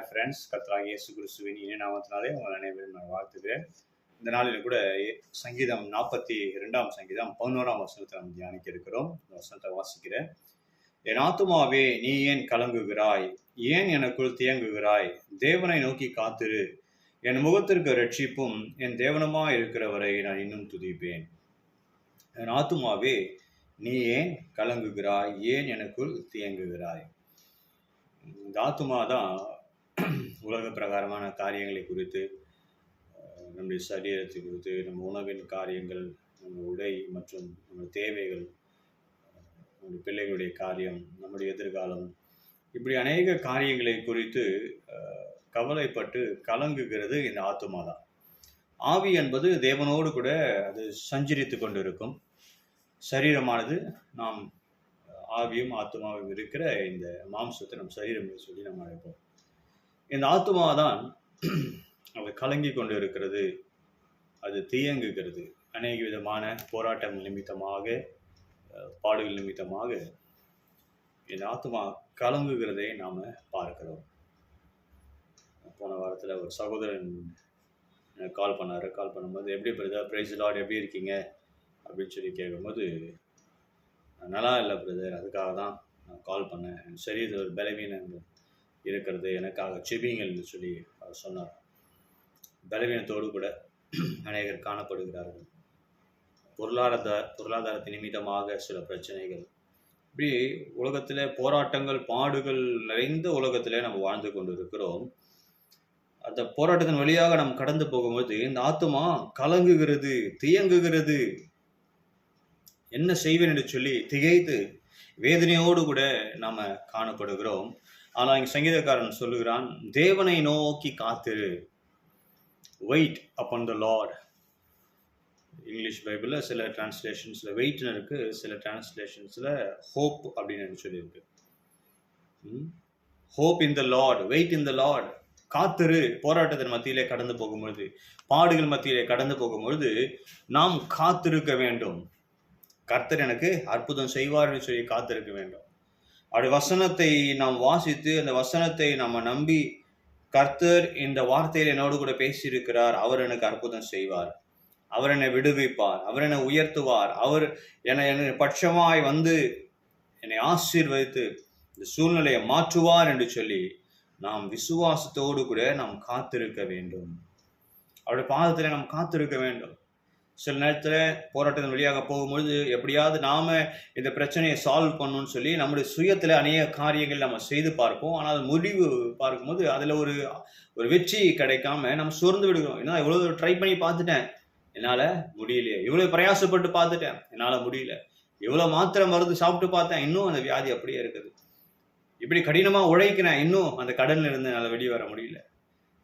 Hi friends, கர்த்தராகிய இயேசு கிறிஸ்துவின் இனிய நாமத்தினாலே உங்கள் அனைவரும் நான் வாழ்த்துகிறேன். இந்த நாளில் கூட சங்கீதம் 42 சங்கீதம் 11 வசனத்தை நம்ம தியானிக்க இருக்கிறோம். இந்த வசனத்தை வாசிக்கிறேன். என் ஆத்துமாவே நீ ஏன் கலங்குகிறாய்? ஏன் எனக்குள் தியங்குகிறாய்? தேவனை நோக்கி காத்திரு. என் முகத்திற்கு ரட்சிப்பும் என் தேவனமாய் இருக்கிறவரை நான் இன்னும் துதிப்பேன். என் ஆத்துமாவே நீ ஏன் கலங்குகிறாய்? ஏன் எனக்குள் தியங்குகிறாய்? இந்த ஆத்துமா தான் உலக பிரகாரமான காரியங்களை குறித்து, நம்முடைய சரீரத்தை குறித்து, நம்ம உணவின் காரியங்கள், நம்ம உடை மற்றும் நம்ம தேவைகள், நம்முடைய பிள்ளைகளுடைய காரியம், நம்முடைய எதிர்காலம், இப்படி அநேக காரியங்களை குறித்து கவலைப்பட்டு கலங்குகிறது இந்த ஆத்துமா தான். ஆவி என்பது தேவனோடு கூட அது சஞ்சரித்து கொண்டு இருக்கும். சரீரமானது நாம் ஆவியும் ஆத்மாவும் இருக்கிற இந்த மாம்சத்தை நம் சரீரம் சொல்லி நம்ம அழைப்போம். இந்த ஆத்மா தான் அது கலங்கி கொண்டு இருக்கிறது, அது தியங்குகிறது. அநேக விதமான போராட்டம் நிமித்தமாக, பாடுகள் நிமித்தமாக இந்த ஆத்மா கலங்குகிறதை நாம் பார்க்கிறோம். போன வாரத்தில் ஒரு சகோதரன் எனக்கு கால் பண்ணும்போது, எப்படி பிரதர், பிரைஸ் லார்ட், எப்படி இருக்கீங்க அப்படின்னு சொல்லி கேட்கும்போது, நல்லா இல்லை பிரதர், அதுக்காக தான் நான் கால் பண்ணேன், சரி இது ஒரு பலவீனம் இருக்கிறது, எனக்காக செபிங்கள்னு சொல்லி அவர் சொன்னார். பலவீனத்தோடு கூட அநேகர் காணப்படுகிறார்கள். பொருளாதாரத்தின் நிமித்தமாக சில பிரச்சனைகள், இப்படி உலகத்தில் போராட்டங்கள் பாடுகள் நிறைந்த உலகத்திலே நம்ம வாழ்ந்து கொண்டு இருக்கிறோம். அந்த போராட்டத்தின் வழியாக நாம் கடந்து போகும்போது இந்த ஆத்துமா கலங்குகிறது, தியங்குகிறது. என்ன செய்வேன் என்று சொல்லி திகைத்து வேதனையோடு கூட நாம காணப்படுகிறோம். ஆனால் இங்கே சங்கீதக்காரன் சொல்லுகிறான், தேவனை நோக்கி காத்திரு. Wait upon the Lord. English பைபிளில் சில டிரான்ஸ்லேஷன்ஸில் வெயிட்னு இருக்கு, சில டிரான்ஸ்லேஷன்ஸில் ஹோப் அப்படின்னு சொல்லியிருக்கு. Hope in the Lord, wait in the Lord. காத்திரு. போராட்டத்தின் மத்தியிலே கடந்து போகும்பொழுது, பாடுகள் மத்தியிலே கடந்து போகும்பொழுது நாம் காத்திருக்க வேண்டும். கர்த்தர் எனக்கு அற்புதம் செய்வார்னு சொல்லி காத்திருக்க வேண்டும். அவருடைய வசனத்தை நாம் வாசித்து, அந்த வசனத்தை நம்ம நம்பி, கர்த்தர் இந்த வார்த்தையில் என்னோடு கூட பேசியிருக்கிறார், அவர் எனக்கு அற்புதம் செய்வார், அவர் என்னை விடுவிப்பார், அவர் என்னை உயர்த்துவார், அவர் என்னை பட்சமாய் வந்து என்னை ஆசீர்வதித்து இந்த சூழ்நிலையை மாற்றுவார் என்று சொல்லி நாம் விசுவாசத்தோடு கூட நாம் காத்திருக்க வேண்டும். அவருடைய பாதத்தில் நாம் காத்திருக்க வேண்டும். சில நேரத்தில் போராட்டத்தின் வழியாக போகும்பொழுது எப்படியாவது நாம இந்த பிரச்சனையை சால்வ் பண்ணணும்னு சொல்லி நம்முடைய சுயத்தில் அநேக காரியங்கள் நம்ம செய்து பார்ப்போம். ஆனால் முடிவு பார்க்கும்போது அதில் ஒரு வெற்றி கிடைக்காம நம்ம சோர்ந்து விடுகிறோம். ஏன்னா இவ்வளோ ட்ரை பண்ணி பார்த்துட்டேன், என்னால் முடியலையே, இவ்வளோ பிரயாசப்பட்டு பார்த்துட்டேன், என்னால் முடியல, இவ்வளோ மாத்திரை மருந்து சாப்பிட்டு பார்த்தேன், இன்னும் அந்த வியாதி அப்படியே இருக்குது, இப்படி கடினமாக உழைக்கிறேன், இன்னும் அந்த கடனில் இருந்து என்னால் வெளியே வர முடியல.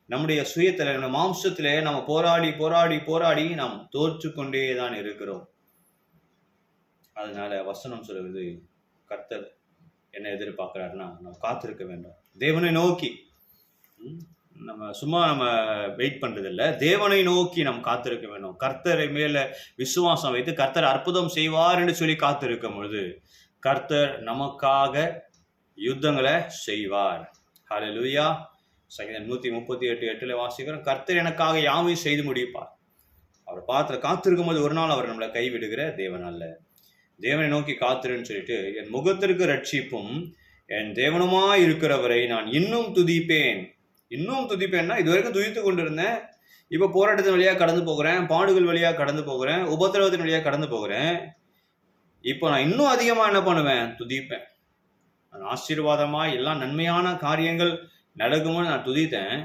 நம்முடைய சுயத்தில், நம்ம மாம்சத்திலே நம்ம போராடி போராடி போராடி நாம் தோற்று கொண்டே தான் இருக்கிறோம். அதனால வசனம் சொல்லுவது, கர்த்தர் என்ன எதிர்பார்க்கிறாருன்னா நம்ம காத்திருக்க வேண்டும். தேவனை நோக்கி நம்ம வெயிட் பண்றதில்லை, தேவனை நோக்கி நாம் காத்திருக்க வேண்டும். கர்த்தரை மேல விசுவாசம் வைத்து கர்த்தர் அற்புதம் செய்வார் என்று சொல்லி காத்திருக்கும் பொழுது கர்த்தர் நமக்காக யுத்தங்களை செய்வார். ஹல்லேலூயா. சங்கீதம் 138:8 வாசிக்கிறோம், கர்த்தர் எனக்காக யாவையும் செய்து முடிப்பார். அவர் காத்திருக்கும் போது ஒரு நாள் அவர் நம்மளை கைவிடுகிற தேவன் அல்ல. தேவனை நோக்கி காத்திருன்னு சொல்லிட்டு, என் முகத்திற்கு ரட்சிப்பும் என் தேவனுமா இருக்கிறவரை நான் இன்னும் துதிப்பேன். இன்னும் துதிப்பேன்னா, இது வரைக்கும் துதித்து கொண்டு இருந்தேன், இப்போ போராட்டத்தின் வழியாக கடந்து போகிறேன், பாடுகள் வழியாக கடந்து போகிறேன், உபத்திரவத்தின் வழியாக கடந்து போகிறேன். இப்போ நான் இன்னும் அதிகமா என்ன பண்ணுவேன்? துதிப்பேன். நான் ஆசீர்வாதமாய் எல்லாம் நன்மையான காரியங்கள் நடக்கும்போது நான் துதித்தேன்.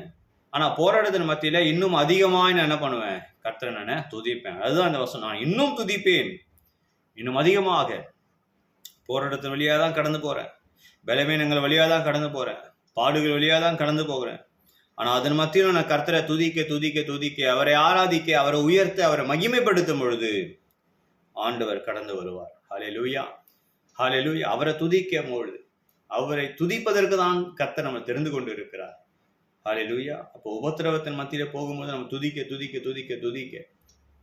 ஆனால் போராட்டத்தின் மத்தியில இன்னும் அதிகமாக நான் என்ன பண்ணுவேன்? கர்த்தரை நான் துதிப்பேன். அதுதான் அந்த வசனம், நான் இன்னும் துதிப்பேன். இன்னும் அதிகமாக போராட்டத்தின் வழியாக தான் கடந்து போகிறேன், பலவீனங்கள் வழியாக தான் கடந்து போகிறேன், பாடுகள் வழியாக தான் கடந்து போகிறேன். ஆனால் அதன் மத்தியிலும் நான் கர்த்தரை துதிக்க துதிக்க துதிக்க, அவரை ஆராதிக்க, அவரை உயர்த்த, அவரை மகிமைப்படுத்தும் பொழுது ஆண்டவர் கடந்து வருவார். ஹல்லேலூயா, ஹல்லேலூயா. அவரை துதிக்கும் பொழுது, அவரை துதிப்பதற்கு தான் கர்த்தர் நம்ம தெரிந்து கொண்டு இருக்கிறார். ஹல்லேலூயா. அப்போ உபத்திரவத்தின் மத்தியில போகும்போது நம்ம துதிக்க துதிக்க துதிக்க துதிக்க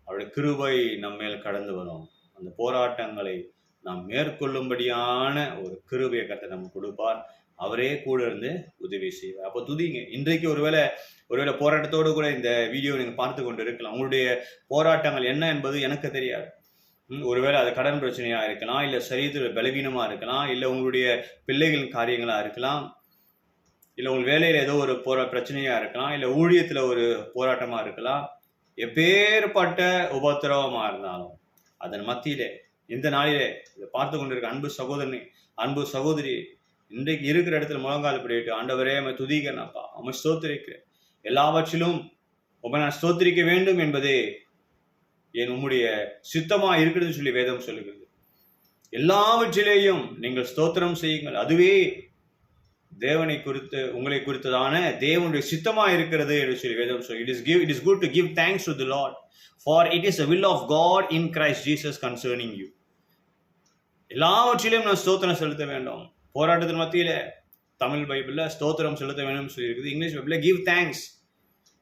அவருடைய கிருபை நம்ம மேல் கடந்து வரும். அந்த போராட்டங்களை நாம் மேற்கொள்ளும்படியான ஒரு கிருபையை கர்த்தர் நமக்கு கொடுப்பார். அவரே கூட இருந்து உதவி செய்வார். அப்போ துதிங்க. இன்றைக்கு ஒருவேளை போராட்டத்தோடு கூட இந்த வீடியோ நீங்க பார்த்து கொண்டு இருக்கலாம். உங்களுடைய போராட்டங்கள் என்ன என்பது எனக்கு தெரியாது. ஒருவேளை அது கடன் பிரச்சனையா இருக்கலாம், இல்ல சரீரத்தில் பலவீனமா இருக்கலாம், இல்ல உங்களுடைய பிள்ளைகளின் காரியங்களா இருக்கலாம், இல்ல உங்கள் வேலையில ஏதோ ஒரு பிரச்சனையா இருக்கலாம், இல்ல ஊழியத்துல ஒரு போராட்டமா இருக்கலாம். எப்பேற்பட்ட உபத்திரவமா இருந்தாலும் அதன் மத்தியிலே இந்த நாளிலே இதை பார்த்து கொண்டிருக்க அன்பு சகோதரனே, அன்பு சகோதரி, இன்றைக்கு இருக்கிற இடத்துல முழங்கால் படிட்டு, ஆண்டவரே உம்மை துதிக்கிறேன்ப்பா, உம்மை ஸ்தோத்திரிக்கிறேன், எல்லாவற்றிலும் உம்மை நான் ஸ்தோத்திரிக்க வேண்டும் என்பதே என் உம்முடைய சித்தமா இருக்கிறது சொல்லி வேதம் சொல்லுகிறது. எல்லாவற்றிலேயும் நீங்கள் ஸ்தோத்திரம் செய்யுங்கள், அதுவே தேவனை குறித்து உங்களை குறித்ததான தேவனுடைய சித்தமா இருக்கிறது என்று சொல்லி வேதம் சொல்லி, it is good to give thanks to the Lord, for it is the will of God in Christ Jesus concerning you. எல்லாவற்றிலும் நான் ஸ்தோத்திரம் செலுத்த வேண்டும். போராட்டத்தின் மத்தியில தமிழ் பைபிள்ல ஸ்தோத்திரம் செலுத்த வேண்டும் சொல்லி இருக்குது. இங்கிலீஷ் பைபிள்ல give thanks.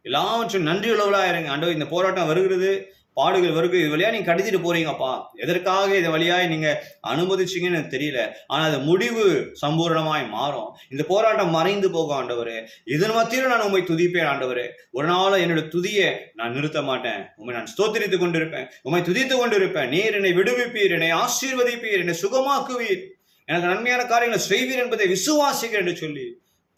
எல்லாவற்றும் நன்றி உள்ளவளா இருங்க. ஆண்டவர், இந்த போராட்டம் வருகிறது, பாடுகள் வருகிறது, இது வழியா நீங்க கடத்திட்டு போறீங்கப்பா, எதற்காக இது வழியாய் நீங்க அனுமதிச்சீங்கன்னு எனக்கு தெரியல, ஆனா அது முடிவு சம்பூர்ணமாய் மாறும், இந்த போராட்டம் மறைந்து போகும் ஆண்டவரே, இதன் மத்தியிலும் நான் உண்மை துதிப்பேன் ஆண்டவரே, ஒரு நாள் என்னோட துதியை நான் நிறுத்த மாட்டேன், உண்மை நான் ஸ்தோத்திரித்துக் கொண்டிருப்பேன், உண்மை துதித்துக் கொண்டிருப்பேன். நீர் என்னை விடுவிப்பீர், என்னை ஆசீர்வதிப்பீர், என்னை சுகமாக்குவீர், எனக்கு நன்மையான காரியங்களை செய்வீர் என்பதை விசுவாசிக்கிறேன் என்று சொல்லி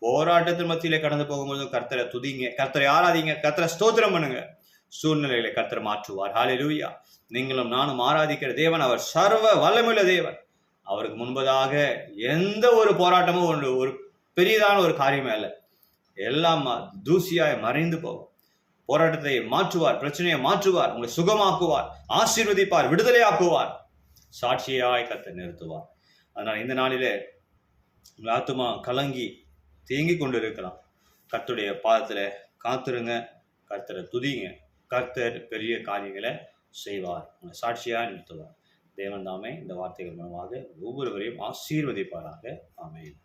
போராட்டத்தின் மத்தியிலே கடந்து போகும்போது கர்த்தரை துதிங்க, கர்த்தரை ஆராதிங்க, கர்த்தரை ஸ்தோத்திரம் பண்ணுங்க. சூழ்நிலைகளை கர்த்தர் மாற்றுவார். ஹல்லேலூயா. நீங்களும் நானும் ஆராதிக்கிற தேவன் அவர் சர்வ வல்லமையுள்ள தேவன். அவருக்கு முன்பதாக எந்த ஒரு போராட்டமும் ஒரு பெரியதான ஒரு காரியமே அல்ல, எல்லாம் தூசியாய் மறைந்து போகும். போராட்டத்தை மாற்றுவார், பிரச்சனையை மாற்றுவார், உங்களை சுகமாக்குவார், ஆசீர்வதிப்பார், விடுதலையாக்குவார், சாட்சியாய் கர்த்தர் நிறுத்துவார். அதனால் இந்த நாளிலே உங்கள் ஆத்துமா கலங்கி தேங்கி கொண்டு இருக்கலாம், கர்த்தருடைய பாதத்துல காத்துருங்க, கர்த்தரை துதிங்க, கர்த்தர் பெரிய காரியங்களை செய்வார், உங்களை சாட்சியாக நிறுத்துவார். தேவன் தாமே இந்த வார்த்தைகள் மூலமாக ஒவ்வொருவரையும் ஆசீர்வதிப்பாராக. ஆமென்.